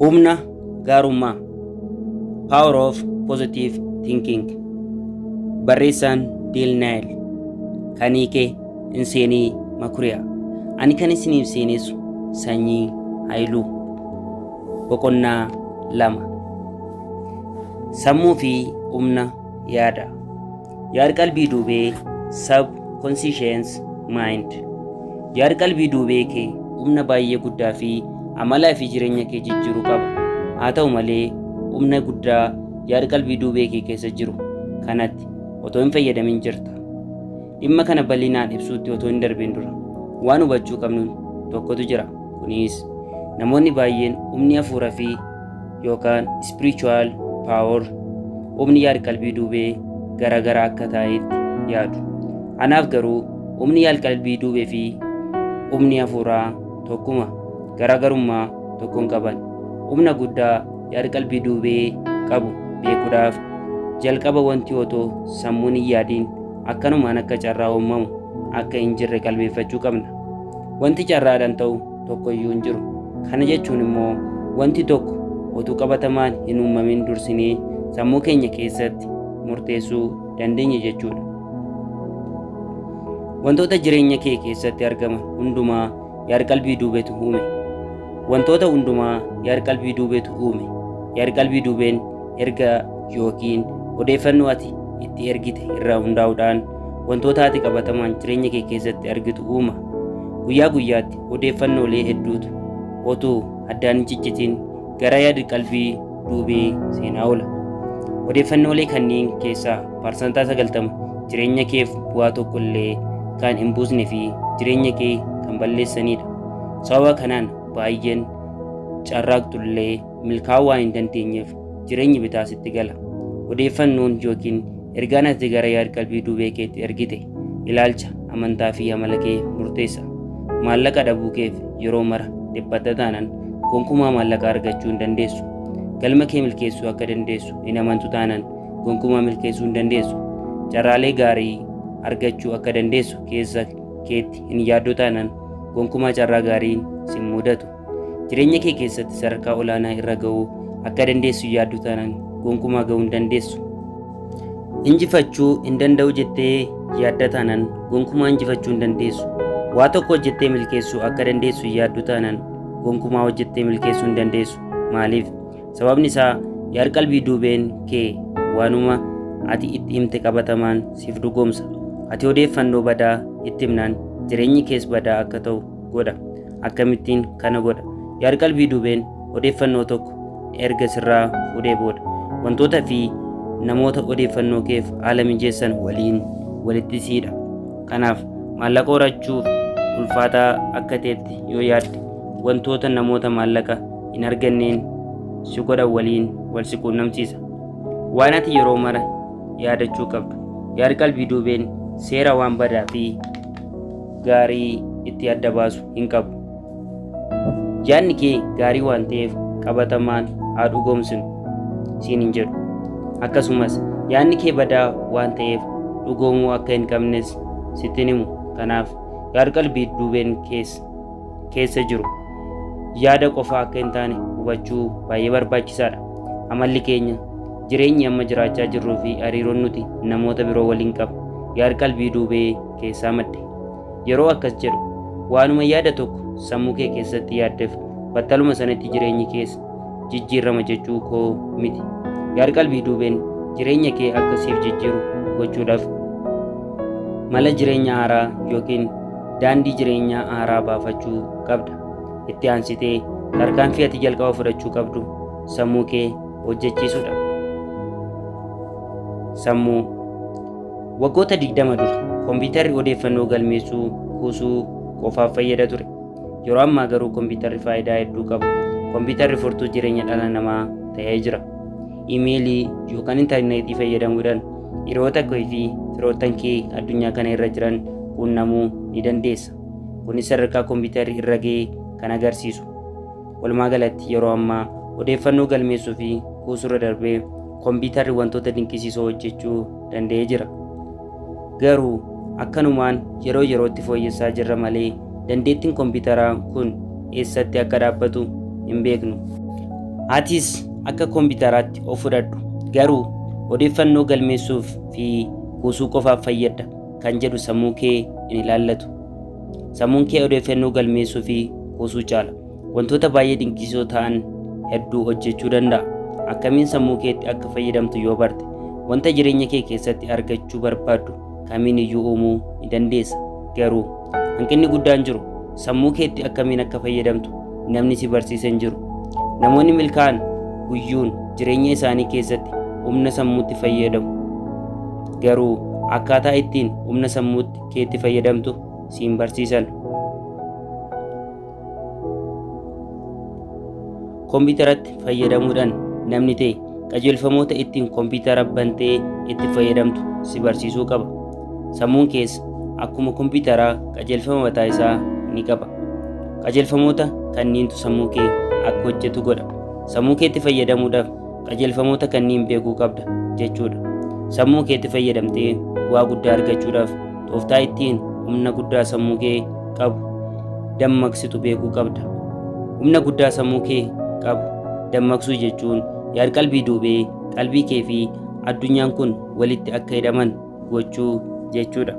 Humna gaarummaa Power of Positive Thinking Barreessaan Deel Naayil Kaniikee Inseenii Makuriyaa Ani kan isiniif seenessu Sanyii Haayiluu Boqonnaa 2 Sammuu fi humna yaada Yaada qalbii duubee Subconscious Mind Yaada qalbii duubee kee humna baay'ee guddaa fi amalaa fi jireenya kee jijjiiruu qaba. Haa ta'u malee humna guddaa yaada qalbii duubee kee keessa jiru kanatti otoo hin fayyadamin jirta. Dhimma kana bal'inaan ibsuutti otoo hin darbin dura waan hubachuu qabnu tokkotu jira. Kunis namoonni baay'een humni hafuuraa fi yookaan spiritual power humni yaada qalbii duubee garaagaraa akka ta'etti yaadu. Anaaf garuu humni yaada qalbii duubee fi humni hafuuraa tokkuma. Garaagarummaa tokkoon qaban humna guddaa yaada qalbii duubee qabu beekuudhaaf jalqaba wanti otoo sammuun hin yaadiin akkanumaan akka carraa uumamu akka hin jirre qalbeeffachuu qabna. Wanti carraadhaan ta'u tokkoyyuu hin jiru. Kana jechuun immoo wanti tokko otoo qabatamaan hin uumamin dursinee sammuu keenya keessatti murteessuu dandeenya jechuudha. Wantoota jireenya kee keessatti argaman hundumaa yaada qalbii duubeetu uume. Wantoota hundumaa yaada qalbii duubeetu uume. Yaada qalbii duubeen erga yookiin odeeffannoo ati itti ergite irraa hundaa'uudhaan wantoota ati qabatamaan jireenya kee keessatti argitu uuma. Guyyaa guyyaatti odeeffannoolee hedduutu otoo addaan hin ciccitin gara yaada qalbii duubee seenaa oola. Odeeffannoolee kanneen keessaa parsantaa 90 jireenya keef bu'aa tokko illee kan hin buusne fi jireenya kee kan balleessanidha. Sababa kanaan baay'een carraaqxullee milkaa'uu waan hin dandeenyeef jireenyi bitaa sitti gala. Odeeffannoon yookiin ergaan ati gara yaada qalbii duubee keetti ergite ilaalcha, amantaa fi amala kee murteessa. Maallaqa dhabuu keef yeroo mara dhiphata taanaan gonkumaa maallaqa argachuu hin dandeessu. Galma kee milkeessuu akka dandeessu hin amantu taanaan gonkumaa milkeessuu hin dandeessu. Carraalee gaarii argachuu akka dandeessu keessa keetti hin yaaddu taanaan gonkumaa carraa gaariin sin mudatu. Jireenya kee keessatti sadarkaa olaanaa irra ga'uu akka dandeessu yaaddu taanaan gonkumaa ga'uu hin dandeessu. Injifachuu hin danda'u jettee yaadda taanaan gonkumaa injifachuu hin dandeessu. Waa tokko hojjettee milkeessuu akka dandeessu yaaddu taanaan gonkumaa hojjettee milkeessuu hin dandeessu. Maaliif? Sababni isaa yaada qalbii duubeen kee waanuma ati itti himte qabatamaan siif dhugoomsa. Ati odeeffannoo badaa itti himnaan jireenyi kees badaa akka ta'u godha. Akkamittiin kana godha? Yaada qalbii duubeen odeeffannoo tokko erga sirraa fuudhee booda wantoota fi namoota odeeffannoo keef haala mijeessan waliin walitti siidha. Kanaaf maallaqa horachuuf ulfaataa akka ta'etti yoo yaadde wantoota namoota maallaqa hin arganneen si godhan waliin wal si quunnamsiisa. Waan ati yeroo mara yaadachuu qabdu yaada qalbii duubeen seera waan badaa fi gaarii itti adda baasu hin qabu. Yaadni kee gaarii waan ta'eef qabatamaan haa dhugoomsinu siin hin jedhu. Akkasumas yaadni kee badaa waan ta'eef dhugoomuu akka hin qabnes sitti himu. Kanaaf yaada qalbii duubeen keessa jiru yaada qofa akka hin taane hubachuu baay'ee barbaachisaadha. Amalli keenya jireenyi amma jiraachaa jirruu fi hariiroon nuti namoota biroo waliin qabnu yaada qalbii duubee keessaa madde. Yeroo akkas jedhu waanuma yaada tokko sammuu kee keessatti yaaddeef battaluma sanatti jireenyi keessa jijjiirama jechuu koo miti. Yaada qalbii duubeen jireenya kee akka siif jijjiiru gochuudhaaf mala jireenya haaraa yookiin daandii jireenyaa haaraa baafachuu qabda. Itti aansitee tarkaanfii ati jalqaba fudhachuu qabdu sammuu kee hojjechiisuudha. Sammuu waggoota 20 dura kompiitarri odeeffannoo galmeessuu kuusuu qofaaf fayyada ture. Yeroo ammaa garuu kompiitarri faayidaa hedduu qaba. Kompiitarri furtuu jireenya dhala namaa ta'ee jira. Iimeelii yookaan intarneetii fayyadamuudhaan hiriyoota kee fi firoottan kee addunyaa kana irra jiran quunnamuu ni dandeessa. Kunis sadarkaa kompiitarri irra ga'e kan agarsiisu. Walumaa galatti yeroo ammaa odeeffannoo galmeessuu fi kuusurra darbee kompiitarri wantoota dinqisiisoo hojjechuu danda'ee jira. Garuu akkanumaan yeroo yerootti fooyyessaa jirra malee dandeettiin kompiitaraa kun eessatti akka dhaabbatu hin beeknu. Atis akka kompiitaraatti of fudhadhu, garuu odeeffannoo galmeessuuf fi kuusuu qofaaf fayyada kan jedhu sammuu kee hin ilaallatu. Sammuun kee odeeffannoo galmeessuu fi kuusuu caala. Wantoota baay'ee dinqisiisoo ta'an hedduu hojjechuu danda'a. Akkamiin sammuu keetti akka fayyadamtu yoo barte, wanta jireenya kee keessatti argachuu barbaaddu kamiin iyyuu uumuu ni dandeessa. Garuu hanqinni guddaan jiru sammuu keetti akkamiin akka fayyadamtu namni si barsiise hin jiru. Namoonni milkaa'an guyyuun jireenya isaanii keessatti humna sammuutti fayyadamu. Garuu akkaataa ittiin humna sammuutti keetti fayyadamtu siin barsiisan. Kompiitaratti fayyadamuudhaan namni ta'e qajeelfamoota ittiin kompiitara bantee itti fayyadamtu si barsiisuu qaba. Sammuun kees akkuma kompiitaraa qajeelfama mataa isaa ni qaba. Qajeelfamoota kanniintu sammuu kee akka hojjetu godha. Sammuu keetti fayyadamuudhaaf qajeelfamoota kanniin beekuu qabda jechuudha. Sammuu keetti fayyadamtee bu'aa guddaa argachuudhaaf tooftaa ittiin humna guddaa sammuu kee qabu dammaqsitu beekuu qabda. Humna guddaa sammuu kee qabu dammaqsuu jechuun yaad qalbii duubee qalbii kee fi addunyaan kun walitti akka hidhaman gochuu jechuudha.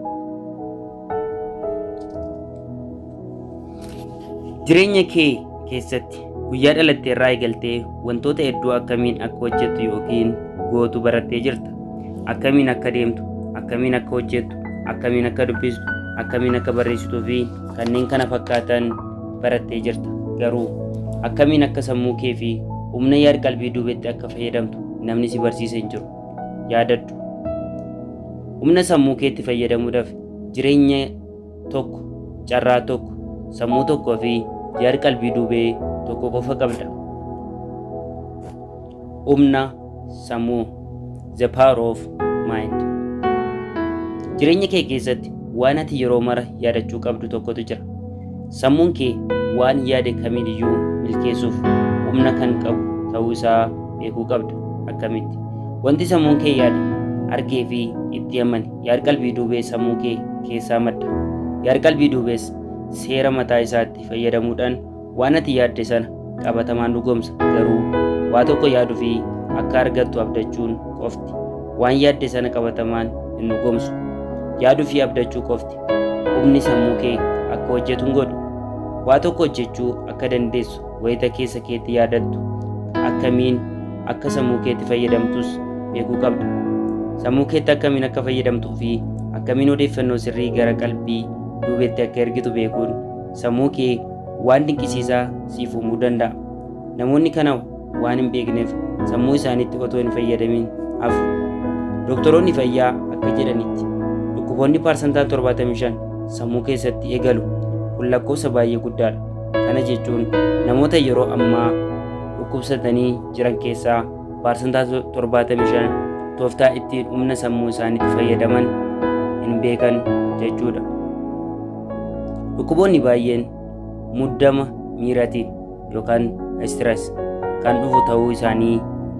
Jireenya kee keessatti guyyaa dhalattee irraa eegaltee wantoota hedduu akkamiin akka hojjettu yookiin gootu barattee jirta. Akkamiin akka deemtu, akkamiin akka hojjettu, akkamiin akka dubbistu, akkamiin akka barreessituu fi kanneen kana fakkaatan barattee jirta. Garuu akkamiin akka sammuu kee fi humna yaad qalbii duubeetti akka fayyadamtu namni si barsiise hin jiru. Yaadadhu. Humna sammuu keetti fayyadamuudhaaf jireenya tokko, carraa tokko, sammuu tokkoo fi yaad qalbii duubee tokko qofa qabda. Humna sammuu, the power of mind. Jireenya kee keessatti waan ati yeroo mara yaadachuu qabdu tokkotu jira. Sammuun kee waan yaade kamiin iyyuu milkeessuuf humna kan qabu ta'uu isaa beekuu qabda. Akkamitti? Wanti sammuun kee yaade, argee fi itti amane yaad qalbii duubee sammuu kee keessaa madda. Yaad qalbii duubees seera mataa isaatti fayyadamuudhaan waan ati yaadde sana qabatamaan dhugoomsa. Garuu waa tokko yaaduu fi akka argattu abdachuun qofti waan yaadde sana qabatamaan hin dhugoomsu. Yaaduu fi abdachuu qofti humni sammuu kee akka hojjetu hin godhu. Waa tokko hojjechuu akka dandeessu wayita keessa keetti yaadattu akkamiin akka sammuu keetti fayyadamtus beekuu qabda. Sammuu keetti akkamiin akka fayyadamtuu fi akkamiin odeeffannoo sirrii gara qalbii duubeetti akka ergitu beekuun sammuu kee waan dinqisiisaa siif uumuu danda'a. Namoonni kana waan hin beekneef sammuu isaaniitti otoo hin fayyadamin hafu. Doktoroonni fayyaa akka jedhanitti dhukkuboonni parsantaa 75 sammuu keessatti eegalu. Kun lakkoofsa baay'ee guddaadha. Kana jechuun namoota yeroo ammaa dhukkubsatanii jiran keessaa parsantaa 75 tooftaa ittiin humna sammuu isaaniitti fayyadaman hin beekan jechuudha. Dhukkuboonni baay'een muddama miiraatiin yookaan stress kan dhufu ta'uu isaanii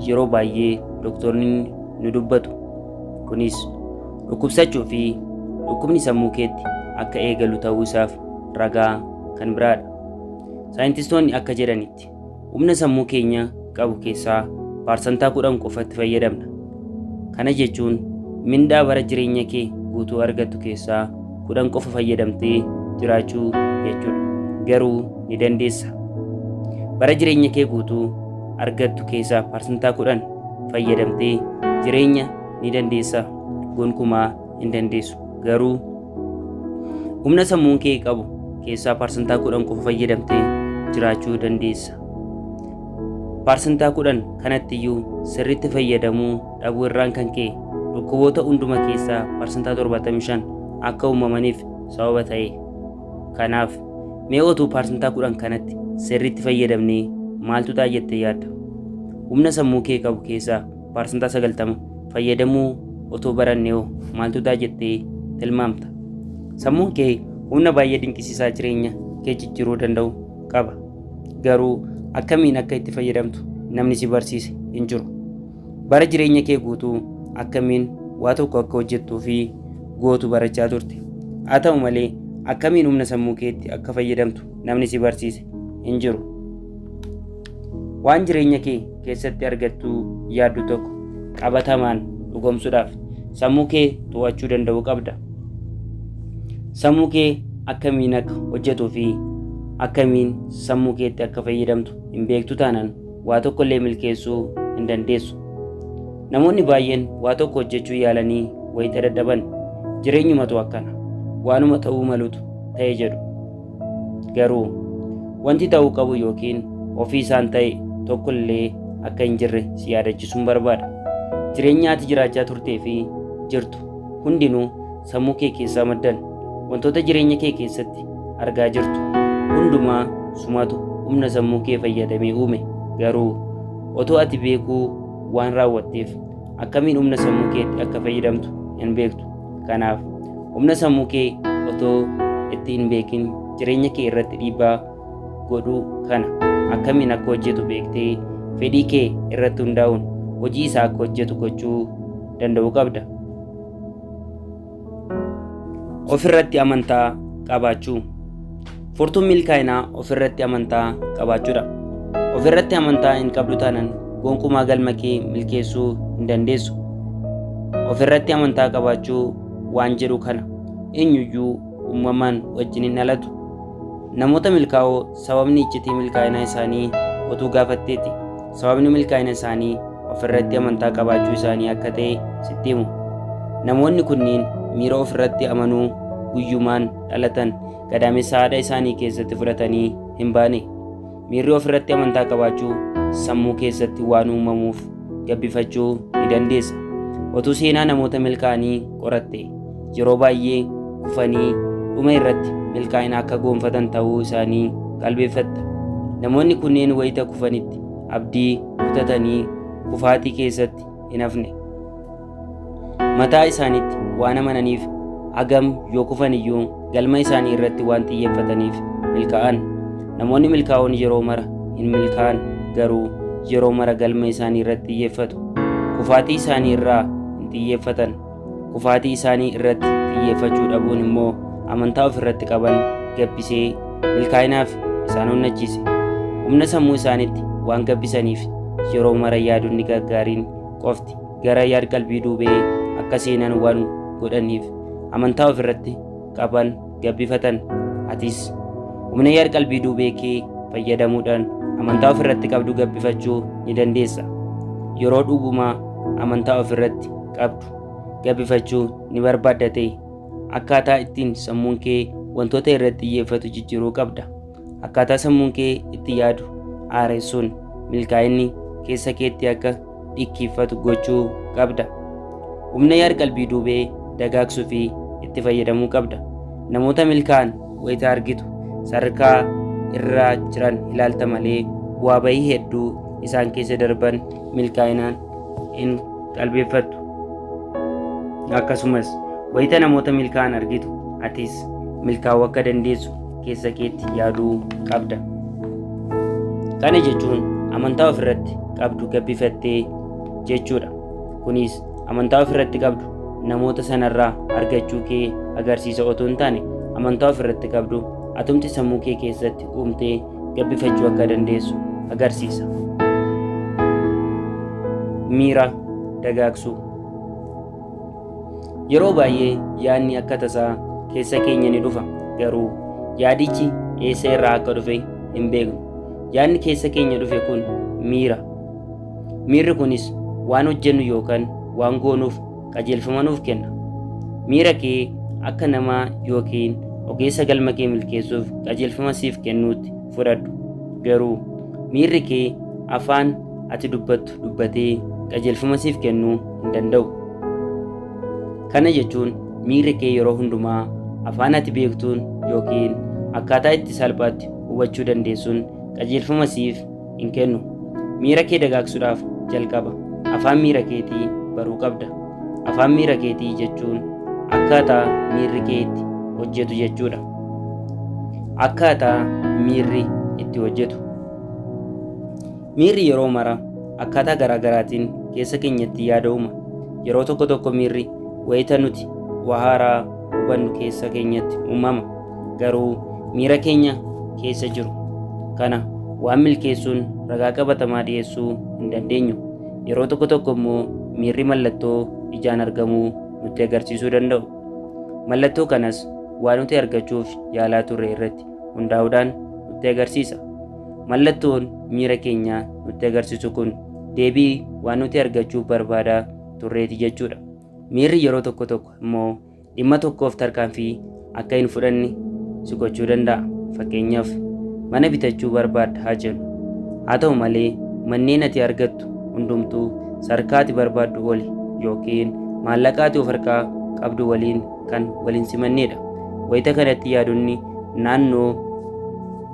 yeroo baay'ee doktoronni ni dubbatu. Kunis dhukkubsachuu fi dhukkubni sammuu keetti akka eegalu ta'uu isaaf ragaa kan biraadha. Saayintistoonni akka jedhanitti humna sammuu keenya qabu keessaa parsantaa 10 qofatti fayyadamna. Kana jechuun mindaa bara jireenya kee guutuu argattu keessaa 10 qofa fayyadamtee jiraachuu jechuudha. Garuu ni dandeessa. Bara jireenya kee guutuu argattu keessaa parsantaa 10 fayyadamtee jireenya ni dandeessa. Gonkumaa hin dandeessu. Garuu humna sammuun kee qabu keessaa parsantaa 10 qofa fayyadamtee jiraachuu dandeessa. Parsantaa 10 kanatti iyyuu sirriitti fayyadamuu dhabuu irraan kan ka'e dhukkuboota hunduma keessaa parsantaa 75 akka uumamaniif sababa ta'e. Kanaaf mee otuu parsantaa 10 kanatti sirriitti fayyadamnee maaltu ta'a jettee yaadda? Humna sammuu kee qabu keessaa parsantaa 90 fayyadamuu otoo barannee maaltu ta'a jettee tilmaamta? Sammuun kee humna baay'ee dinqisiisaa jireenya kee jijjiiruu danda'u qaba. Garuu akkamiin akka itti fayyadamtu namni si barsiise hin jiru. Bara jireenya kee guutuu akkamiin waa tokko akka hojjettuu fi gootu barachaa turte. Haa ta'u malee akkamiin humna sammuu keetti akka fayyadamtu namni si barsiise hin jiru. waan jireenya kee keessatti argattu yaaddu tokko qabatamaan dhugoomsuudhaaf sammuu kee to'achuu danda'uu qabda. Sammuu kee akkamiin akka hojjetuu fi akkamiin sammuu keetti akka fayyadamtu hin beektu taanaan waa tokko illee milkeessuu hin dandeessu. Namoonni baay'een waa tokko hojjechuu yaalanii wayita dadhaban jireenyumatu akkana waanuma ta'uu malutu ta'e jedhu. Garuu wanti ta'uu qabu yookiin ofii isaan ta'e tokko illee akka hin jirre si yaadachiisuun barbaada. Jireenya ati jiraachaa turtee fi jirtu hundinuu sammuu kee keessaa maddan. Wantoota jireenya kee keessatti argaa jirtu hundumaa sumatu humna sammuu kee fayyadamee uume. Garuu otoo ati beekuu waan raawwatteef akkamiin humna sammuu keetti akka fayyadamtu hin beektu. Kanaaf humna sammuu kee otoo itti hin beekin jireenya kee irratti dhiibbaa godhuu kana akkamiin akka hojjetu beektee fedhii kee irratti hundaa'uun hojii isaa akka hojjetu gochuu danda'uu qabda. Ofirratti amantaa qabaachuu. Furtuun milkaa'inaa ofirratti amantaa qabaachuudha. Ofirratti amantaa hin qabdu taanaan gonkumaa galma kee milkeessuu hin dandeessu. Ofirratti amantaa qabaachuu waan jedhu kana eenyuyyuu uumamaan wajjin hin dhalatu. Namoota milkaa'oo sababni iccitii milkaa'inaa isaanii otuu gaafatteeti sababni milkaa'ina isaanii ofirratti amantaa qabaachuu isaanii akka ta'e sitti himu. Namoonni kunniin miira ofirratti amanuu guyyumaan dhalatan gadaamessa haadha isaanii keessatti fudhatanii hin baane. Miirri ofirratti amantaa qabaachuu sammuu keessatti waan uumamuuf gabbifachuu ni dandeessa. Otuu seenaa namoota milkaa'anii qoratte yeroo baay'ee kufanii dhuma irratti milkaa'ina akka goonfatan ta'uu isaanii qalbeeffatta. Namoonni kunneen wayita kufanitti abdii kutatanii kufaatii keessatti hin hafne. Mataa isaaniitti waan amananiif hagam yoo kufan iyyuu galma isaanii irratti waan xiyyeeffataniif milkaa'an. Namoonni milkaa'oon yeroo mara hin milkaa'an garuu yeroo mara galma isaanii irratti xiyyeeffatu. Kufaatii isaanii irraa hin xiyyeeffatan. Kufaatii isaanii irratti xiyyeeffachuu dhabuun immoo amantaa ofirratti qaban gabbisee milkaa'inaaf isaan onnachiise. Humna sammuu isaaniitti waan gabbisaniif yeroo mara yaadonni gaggaariin qofti gara yaad qalbii duubee akka seenan waan godhaniif amantaa ofirratti qaban gabbifatan. Atis humna yaad qalbii duubee kee fayyadamuudhaan amantaa ofirratti qabdu gabbifachuu ni dandeessa. Yeroo dhugumaa amantaa ofirratti qabdu gabbifachuu ni barbaadda ta'e akkaataa ittiin sammuun kee wantoota irratti xiyyeeffatu jijjiiruu qabda. Akkaataa sammuun kee itti yaadu aaressuun milkaa'inni keessa keetti akka dhikkiffatu gochuu qabda. Humna yaad qalbii duubee dagaagsuu fi itti fayyadamuu qabda. Namoota milkaa'an wayita argitu sadarkaa irra jiran ilaalta malee bu'aa bahii hedduu isaan keessa darban milkaa'inaan hin qalbeeffattu. Akkasumas wayita namoota milkaa'an argitu atis milkaa'uu akka dandeessu keessa keetti yaaduu qabda. Kana jechuun amantaa ofirratti qabdu gabbifattee jechuudha. Kunis amantaa ofirratti qabdu namoota sanarraa argachuu kee agarsiisa otoo hin taane amantaa ofirratti qabdu atumti sammuu kee keessatti uumtee gabbifachuu akka dandeessu agarsiisa. Miira dagaagsuu. Yeroo baay'ee yaadni akka tasaa keessa keenya ni dhufa. Garuu yaadichi eessa irraa akka dhufe hin beeknu. Yaadni keessa keenya dhufe kun miira. Miirri kunis waan hojjennu yookaan waan goonuuf qajeelfama nuuf kenna. Miira kee akka namaa yookiin ogeessa galma kee milkeessuuf qajeelfama siif kennuutti fudhadhu. Garuu miirri kee afaan ati dubbattu dubbatee qajeelfama siif kennuu hin danda'u. Kana jechuun miirri kee yeroo hundumaa afaan ati beektuun yookiin akkaataa itti salphaatti hubachuu dandeessuun qajeelfama siif hin kennu. Miira kee dagaagsuudhaaf jalqaba afaan miira keetii baruu qabda. Afaan miira keetii jechuun akkaataa miirri kee itti hojjetu jechuudha. Akkaataa miirri itti hojjetu. Miirri yeroo mara akkaataa garaagaraatiin keessa keenyatti yaada uuma. Yeroo tokko tokko miirri wayita nuti waa haaraa hubannu keessa keenyatti uumama. Garuu miira keenya keessa jiru kana waan milkeessuun ragaa qabatamaa dhiyeessuu hin dandeenyu. Yeroo tokko tokko immoo miirri mallattoo ijaan argamuu nutti agarsiisuu danda'u. Mallattoo kanas waan nuti argachuuf yaalaa turre irratti hundaa'uudhaan nutti agarsiisa. Mallattoon miira keenyaa nutti agarsiisu kun deebii waan nuti argachuuf barbaadaa turreeti jechuudha. Miirri yeroo tokko tokko immoo dhimma tokkoof tarkaanfii akka hin fudhanne si gochuu danda'a. Fakkeenyaaf mana bitachuu barbaadda haa jennu. Haa ta'u malee manneen ati argattu hundumtuu sarkaati barbaaddu oli yookiin maallaqaati of harkaa qabdu waliin kan waliin simannedha. Wayita kanatti yaadonni naannoo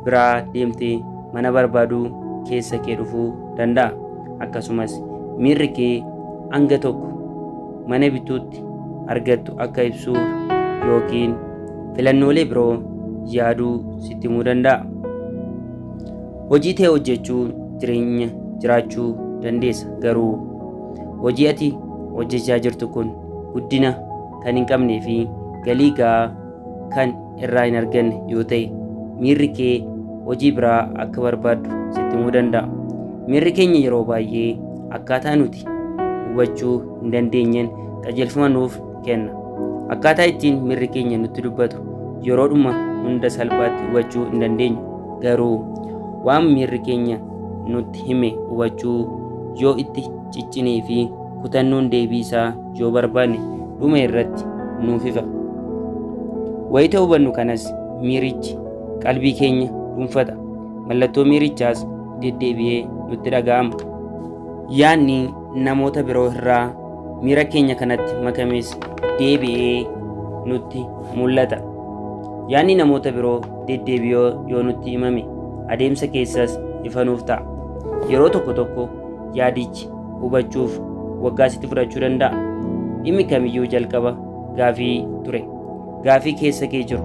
biraa deemtee mana barbaaduu keessa kee dhufuu danda'a. Akkasumas miirri kee hanga tokko mana bituutti argattu akka ibsuu yookiin filannoolee biroo yaaduu sitti himuu danda'a. Hojii ta'e hojjechuu jireenya jiraachuu dandeessa. Garuu hojii ati hojjechaa jirtu kun guddina kan hin qabnee fi galii gahaa kan irraa hin arganne yoo ta'e miirri kee hojii biraa akka barbaaddu sitti himuu danda'a. Miirri keenya yeroo baay'ee akkaataa nuti hubachuu hin dandeenyeen qajeelfama nuuf kenna. Akkaataa ittiin miirri keenya nutti dubbatu yeroodhuma hunda salphaatti hubachuu hin dandeenyu. Garuu waan miirri keenya nutti hime hubachuu yoo itti ciccinee fi kutannoon deebii isaa yoo barbaanne dhuma irratti nuuf ifa. Wayita hubannu kanas miirichi qalbii keenya dhuunfata. Mallattoo miirichaas deddeebi'ee nutti dhaga'ama. Yaanni namoota biroo irraa miira keenya kanatti makames deebi'ee nutti mul'ata. Yaanni namoota biroo deddeebi'ee yoo nutti himame adeemsa keessas ifa nuuf ta'a. Yeroo tokko tokko yaadichi hubachuuf waggaa sitti fudhachuu danda'a. Dhimmi kamiyyuu jalqaba gaafii ture. Gaafii keessa kee jiru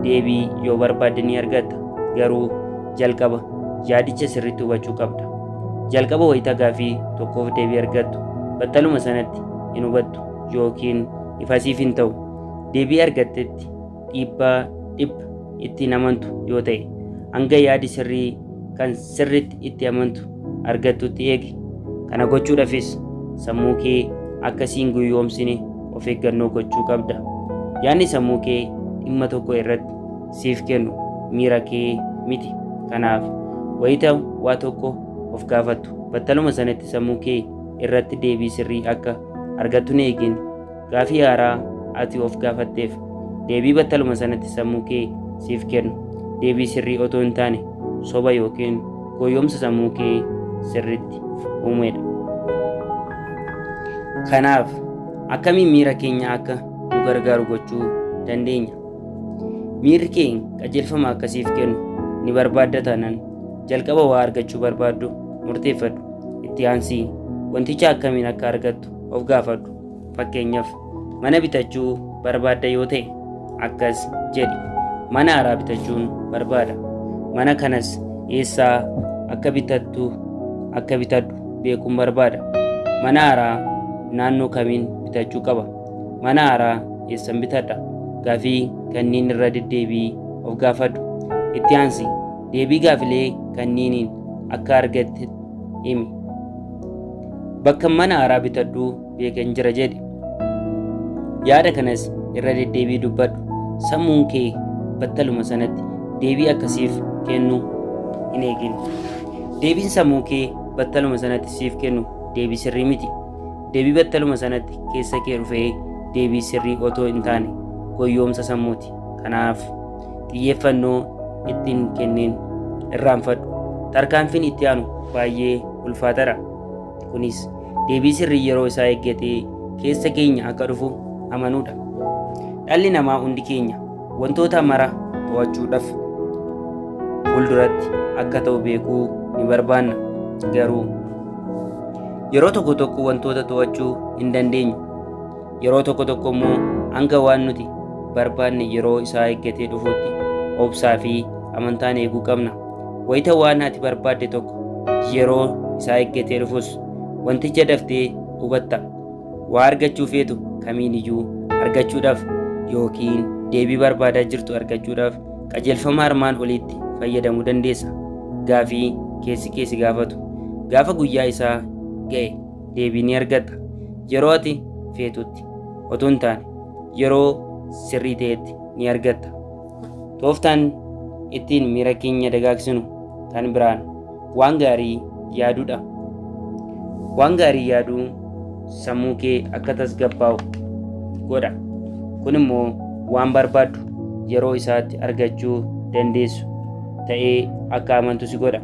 deebii yoo barbaadde ni argatta. Garuu jalqaba yaadicha sirriitti hubachuu qabda. Jalqaba wayita gaafii tokkoof deebii argattu battaluma sanatti hin hubattu yookiin ifasiif hin ta'u. Deebii argattetti dhibba itti amantu yoo ta'e hanga yaadi sirrii kan sirriitti itti amantu argattutti eegi. Kana gochuudhaafis sammuu kee akkasiin guyyoomsine of eeggannoo gochuu qabda. Yaadni sammuu kee dhimma tokko irratti siif kennu miira kee miti. Kanaaf wayita waa tokko of gaafattu battaluma sanatti sammuu kee irratti deebii sirrii akka argattu hin eegin. Gaafii haaraa ati of gaafatteef deebii battaluma sanatti sammuu kee siif kennu deebii sirrii otoo hin taane soba yookiin gowwoomsa sammuu kee sirriitti uumedha. Kanaaf akkamiin miira keenya akka nu gargaaru gochuu dandeenya? Miirri keenya qajeelfama akkasiif kennu ni barbaadda taanaan jalqaba waa argachuu barbaaddu murteeffadhu. Itti aansii wanticha akkamiin akka argattu of gaafadhu. Fakkeenyaaf mana bitachuu barbaadda yoo ta'e akkas jedhi. Mana haaraa bitachuun barbaada. Mana kanas eessaa akka bitadhu beekuun barbaada. Mana haaraa naannoo kamiin bitachuu qaba? Mana haaraa eessan bitadha? Gaafii kanneen irra deddeebii of gaafadhu. Itti aansi deebii gaafilee kanneeniin akka argatte himi. Bakka mana haaraa bitadhu beekan jira jedhi. Yaada kanas irra deddeebii dubbadhu. Sammuun kee battaluma sanatti deebii akkasiif kennu hin eegin. Deebiin sammuu kee battaluma sanatti siif kennu deebii sirrii miti. Deebii battaluma sanatti keessa kee dhufee deebii sirrii otoo hin taane gowwoomsa sammuuti. Kanaaf xiyyeeffannoo ittiin kenniin irraanfadhu. Tarkaanfiin itti aanu baay'ee ulfaataadha. Kunis deebii sirrii yeroo isaa eeggatee keessa keenya akka dhufu amanuudha. Dhalli namaa hundi keenya wantoota mara to'achuudhaaf fuulduratti akka ta'u beekuu ni barbaanna. Garuu yeroo tokko tokko wantoota to'achuu hin dandeenyu. Yeroo tokko tokko immoo hanga waan nuti barbaanne yeroo isaa eeggatee dhufuutti obsaa fi amantaan eeguu qabna. Wayita waan ati barbaadde tokko yeroo isaa eeggatee dhufus wanticha daftee hubatta. Waa argachuu feetu kamiin iyyuu argachuudhaaf yookiin deebii barbaadaa jirtu argachuudhaaf qajeelfama armaan oliitti fayyadamuu dandeessa. Gaafii keessi kee si gaafatu. Gaafa guyyaa isaa ga'e deebii ni argatta. Yeroo ati feetutti otoo hin taane yeroo sirrii ta'etti ni argatta. Tooftaan ittiin miira keenya dagaagsinu kan biraan waan gaarii yaaduudha. Waan gaarii yaaduu sammuu kee akka tasgabbaa'u godha. Kun immoo waan barbaaddu yeroo isaatti argachuu dandeessu ta'ee akka amantu si godha.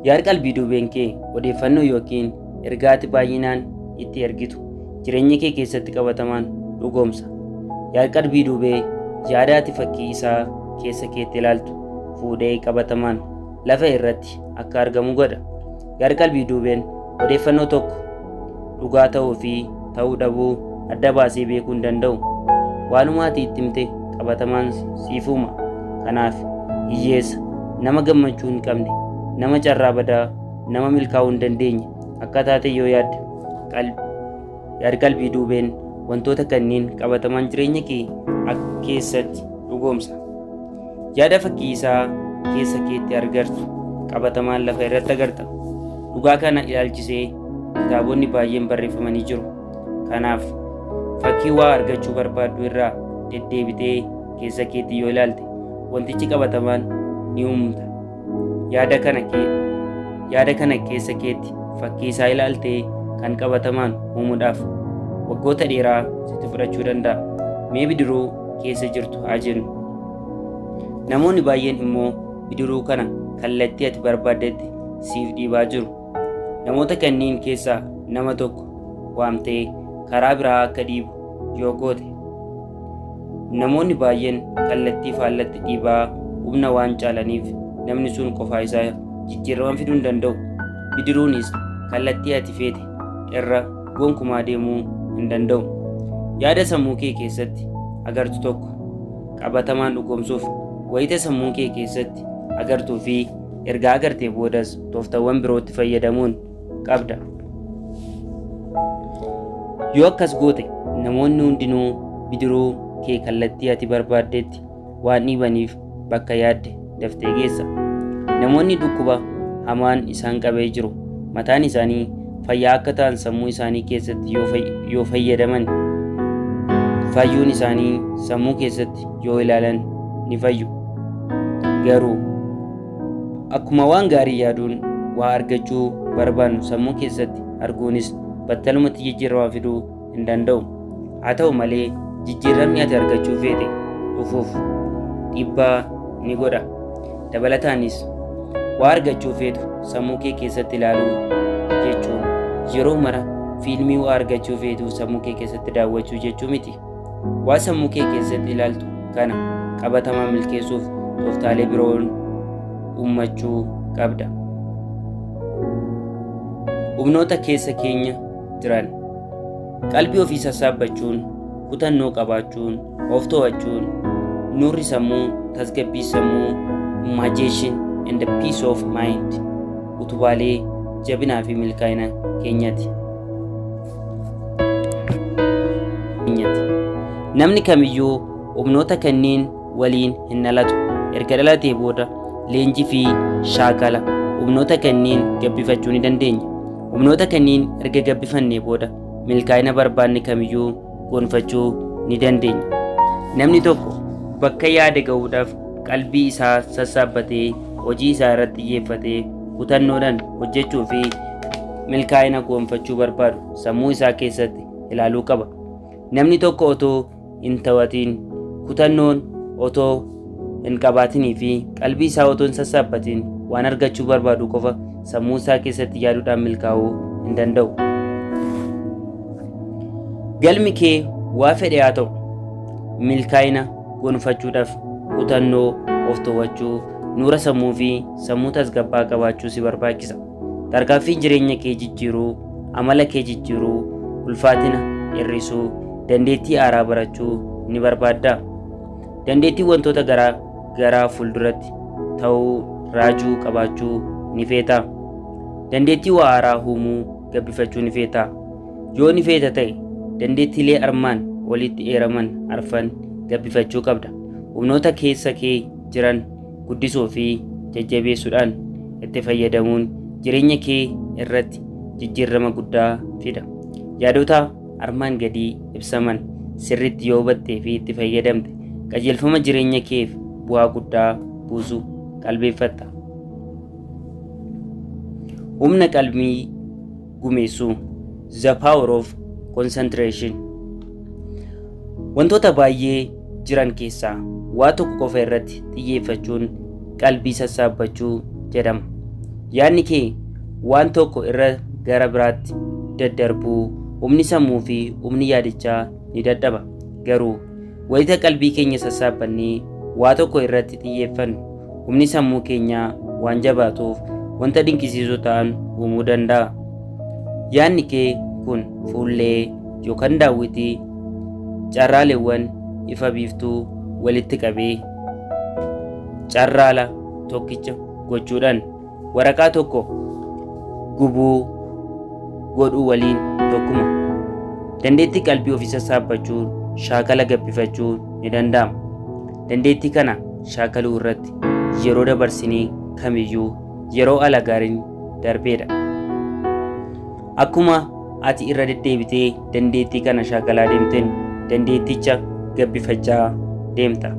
Yaada qalbii duubeen kee odeeffannoo yookiin ergaa ati baay'inaan itti ergitu jireenya kee keessatti qabatamaan dhugoomsa. Yaada qalbii duubee yaada ati fakkii isaa keessa keetti ilaaltu fuudhee qabatamaan lafa irratti akka argamu godha. Yaada qalbii duubeen odeeffannoo tokko dhugaa ta'uu fi ta'uu dhabuu adda baasee beekuu hin danda'u. Waanuma ati itti himte qabatamaan siif uuma. Kanaaf hiyyeessa, nama gammachuu hin qabne, nama carraa badaa, nama milkaa'uu hin dandeenye akka taate yoo yaadde yaada qalbii duubeen wantoota kanneen qabatamaan jireenya kee keessatti dhugoomsa. Yaada fakkii isaa keessa keetti argartu qabatamaan lafa irratti agarta. Dhugaa kana ilaalchisee kitaabonni baay'een barreeffamanii jiru. Kanaaf fakkii waa argachuu barbaaddu irraa deddeebitee keessa keetti yoo ilaalte wantichi qabatamaan ni uumta. Yaada kana keessa keetti fakkii isaa ilaaltee kan qabatamaan uumuudhaaf waggoota dheeraa sitti fudhachuu danda'a. Mee bidiruu keessa jirtu haa jennu. Namoonni baay'een immoo bidiruu kana kallattii ati barbaaddetti siif dhiibaa jiru. Namoota kanneen keessaa nama tokko waamtee karaa biraa akka dhiibu yoo goote, namoonni baay'een kallattii faallatti dhiibaa humna waan caalaniif namni sun qofaa isaa jijjiirama fiduu hin danda'u. Bidiruunis kallattii ati feete irra gonkumaa deemuu hin danda'u. Yaada sammuu kee keessatti agartu tokko qabatamaan dhugoomsuuf wayita sammuu kee keessatti agartuu fi ergaa agartee boodas tooftaawwan birootti fayyadamuun qabda. Yoo akkas goote namoonni hundinuu bidiruu kee kallattii ati barbaaddetti waan dhiibaniif bakka yaadde daftee geessa. Namoonni dhukkuba hamaan isaan qabee jiru mataan isaanii fayyaa akka ta'an sammuu isaanii keessatti yoo fayyadaman fayyuun isaanii sammuu keessatti yoo ilaalan ni fayyu. Garuu akkuma waan gaarii yaaduun waa argachuu barbaannu sammuu keessatti arguunis battalumatti jijjiirama fiduu hin danda'u. Haa ta'u malee jijjiiramni ati argachuu feete dhufuuf dhiibbaa ni godha. Dabalataanis waa argachuu feetu sammuu kee keessatti ilaaluu jechuun yeroo mara fiilmii waa argachuu feetu sammuu kee keessatti daawwachuu jechuu miti. Waa sammuu kee keessatti ilaaltu kana qabatamaa milkeessuuf tooftaalee biroon uummachuu qabda. Humnoota keessa keenya jiran qalbii ofii sassaabbachuun, kutannoo qabaachuun, of to'achuun, nurri sammuu, tasgabbii sammuu, imagination and the peace of mind utubaalee jabinaa fi milkaa'ina keenyati. Namni kamiyyuu humnoota kanneen waliin hin dhalatu. Erga dhalatee booda leenjii fi shaakala humnoota kanneen gabbifachuu ni dandeenya. Humnoota kanneen erga gabbifannee booda milkaa'ina barbaanne kamiyyuu gonfachuu ni dandeenya. Namni tokko bakka yaada ga'uudhaaf qalbii isaa sassaabbatee hojii isaa irratti xiyyeeffatee kutannoodhaan hojjechuu fi milkaa'ina gonfachuu barbaadu sammuu isaa keessatti ilaaluu qaba. Namni tokko otoo hin tawatiin kutannoon otoo hin qabaatinii fi qalbii isaa otoo hin sassaabbatiin waan argachuu barbaadu qofa sammuu isaa keessatti yaaduudhaan milkaa'uu hin danda'u. Galmi kee waa fedhe haa ta'u milkaa'ina gonfachuudhaaf kutannoo, of to'achuu, nuura sammuu fi sammuu tasgabbaa qabaachuu si barbaachisa. Tarkaanfiin jireenya kee jijjiiruu, amala kee jijjiiruu, ulfaatina hir'isuu, dandeettii haaraa barachuu ni barbaadda. Dandeettii wantoota garaa fuulduratti ta'uu raajuu qabaachuu ni feeta. Dandeettii waa haaraa uumuu gabbifachuu ni feeta. Yoo ni feeta ta'e dandeettiilee armaan olitti eeraman arfan gabbifachuu qabda. Humnoota keessa kee jiran guddisuu fi jajjabeessuudhaan itti fayyadamuun jireenya kee irratti jijjiirama guddaa fida. Yaadota armaan gadii ibsaman sirriitti yoo hubattee fi itti fayyadamte qajeelfama jireenya keef bu'aa guddaa buusuu qalbeeffatta. Humna qalbii gumeessuu, the power of concentration. Wantoota baay'ee jiran keessaa waa tokko qofa irratti xiyyeeffachuun qalbii sassaabbachuu jedhama. Yaadni kee waan tokko irra gara biraatti daddarbuu humni sammuu fi humni yaadichaa ni dadhaba. Garuu wayita qalbii keenya sassaabannee waa tokko irratti xiyyeeffannu humni sammuu keenyaa waan jabaatuuf wanta dinqisiisoo ta'an uumuu danda'a. Yaadni kee kun fuullee yookaan daawwitii carraaleewwan ifa biiftuu walitti qabee carraala tokkicha gochuudhaan waraqaa tokko gubuu godhuu waliin tokkuma. Dandeettii qalbii ofii sassaabbachuu shaakala gabbifachuu ni danda'ama. Dandeettii kana shaakaluu irratti yeroo dabarsinee kamiyyuu yeroo ala gaariin darbeedha. Akkuma ati irra deddeebitee dandeettii kana shaakalaa deemteen dandeetticha gabbifachaa deemta.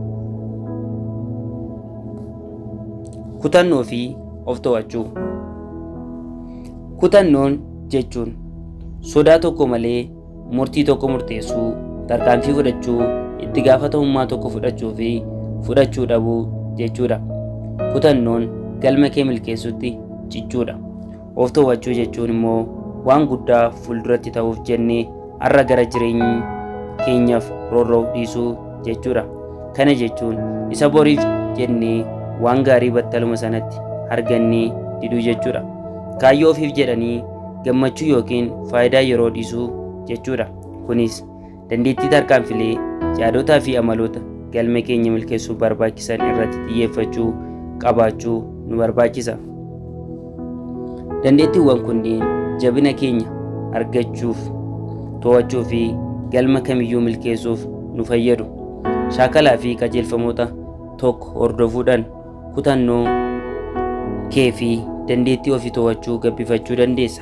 Kutannoo fi of to'achuu. Kutannoon jechuun sodaa tokko malee murtii tokko murteessuu, tarkaanfii fudhachuu, itti gaafatamummaa tokko fudhachuu fi fudhachuu dhabuu jechuudha. Kutannoon galma kee milkeessutti cichuudha. Of to'achuu jechuun immoo waan guddaa fuulduratti ta'uuf jennee har'a gara jireenya keenyaaf roorroof dhiisuu jechuudha. Kana jechuun isa boriif jennee waan gaarii battaluma sanatti argannee diduu jechuudha. Kaayyoo ofiif jedhanii gammachuu yookiin faayidaa yeroo dhiisuu jechuudha. Kunis dandeettii tarkaanfilee yaadotaa fi amaloota galma keenya milkeessuuf barbaachisan irratti xiyyeeffachuu qabaachuu nu barbaachisa. Dandeettiiwwan kunneen jabina keenya argachuuf, to'achuu fi galma kamiyyuu milkeessuuf nu fayyadu. Shaakalaa fi qajeelfamoota tokko hordofuudhaan kutannoo kee fi dandeettii ofii to'achuu gabbifachuu dandeessa.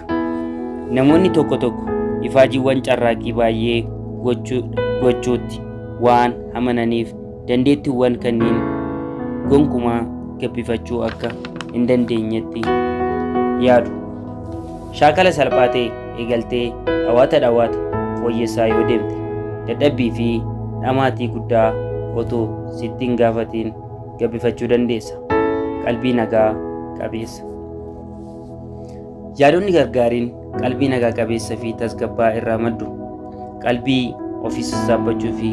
Namoonni tokko tokko ifaajiiwwan carraaqqii baay'ee gochuutti waan amananiif dandeettiiwwan kanneen gonkumaa gabbifachuu akka hin dandeenyetti yaadu. Shaakala salphaa ta'e eegaltee dhawaata fooyyessaa yoo deemte dadhabbii fi dhamaatii guddaa otoo sitti hin gaafatiin gabbifachuu dandeessa. Qalbii nagaa qabeessa. Yaadonni gargaariin qalbii nagaa qabeessa fi tasgabbaa irraa maddu. Qalbii ofii sassaabbachuu fi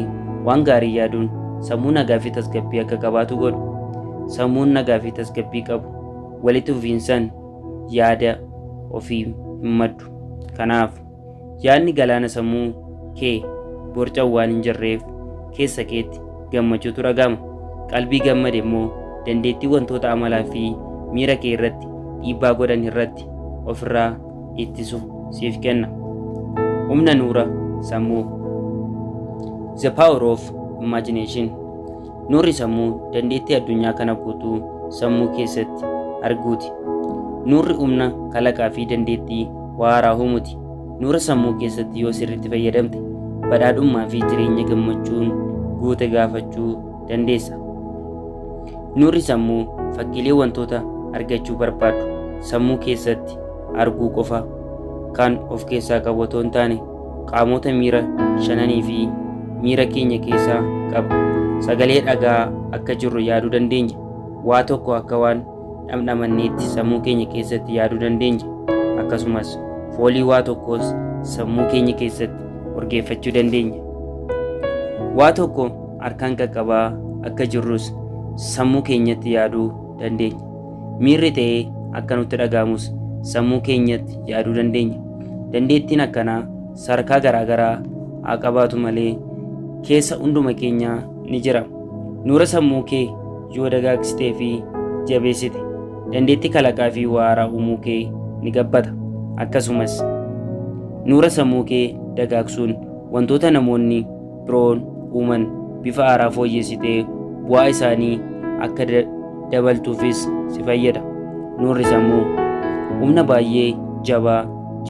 waan gaarii yaaduun sammuu nagaa fi tasgabbii akka qabaatu godhu. Sammuun nagaa fi tasgabbii qabu walitti fufiinsaan yaada ofii hin maddu. Kanaaf yaadni galaana sammuu kee borcaan waan hin jirreef keessa keetti gammachuutu dhagama. Qalbii gammade immoo dandeettii wantoota amalaa fi miira kee irratti dhiibbaa godhan irratti ofirraa ittisu siif kenna. Humna nuura sammuu. The power of imagination. Nuurri sammuu dandeettii addunyaa kana guutuu sammuu keessatti arguuti. Nuurri humna kalaqaa fi dandeettii waa haaraa uumuuti. Nuura sammuu keessatti yoo sirriitti fayyadamte badhaadhummaa fi jireenya gammachuun guute gaafachuu dandeessa. Nuurri sammuu fakkiilee wantoota argachuu barbaadu sammuu keessatti arguu qofa kan of keessaa qabu otoo hin taane qaamota miira shananii fi miira keenya keessaa qaba. Sagalee dhagaa akka jirru yaaduu dandeenya. Waa tokko akka waan dhamdhamanneetti sammuu keenya keessatti yaaduu dandeenya. Akkasumas foolii waa tokkos sammuu keenya keessatti urgeeffachuu dandeenya. Waa tokko harkaan qaqqabaa akka jirrus sammuu keenyatti yaaduu dandeenya. Miirri ta'ee akka nutti dhagaamus sammuu keenyatti yaaduu dandeenya. Dandeettiin akkanaa sadarkaa garaagaraa haa qabaatu malee keessa hunduma keenyaa ni jira. Nuura sammuu kee yoo dagaagsitee fi jabeessite dandeettii kalaqaa fi waa haaraa uumuu kee ni gabbata. Akkasumas nuura sammuu kee dagaagsuun wantoota namoonni biroon uuman bifa haaraa fooyyessitee bu'aa isaanii akka dabaltuufis si fayyada. nurri sammuu humna baay'ee jabaa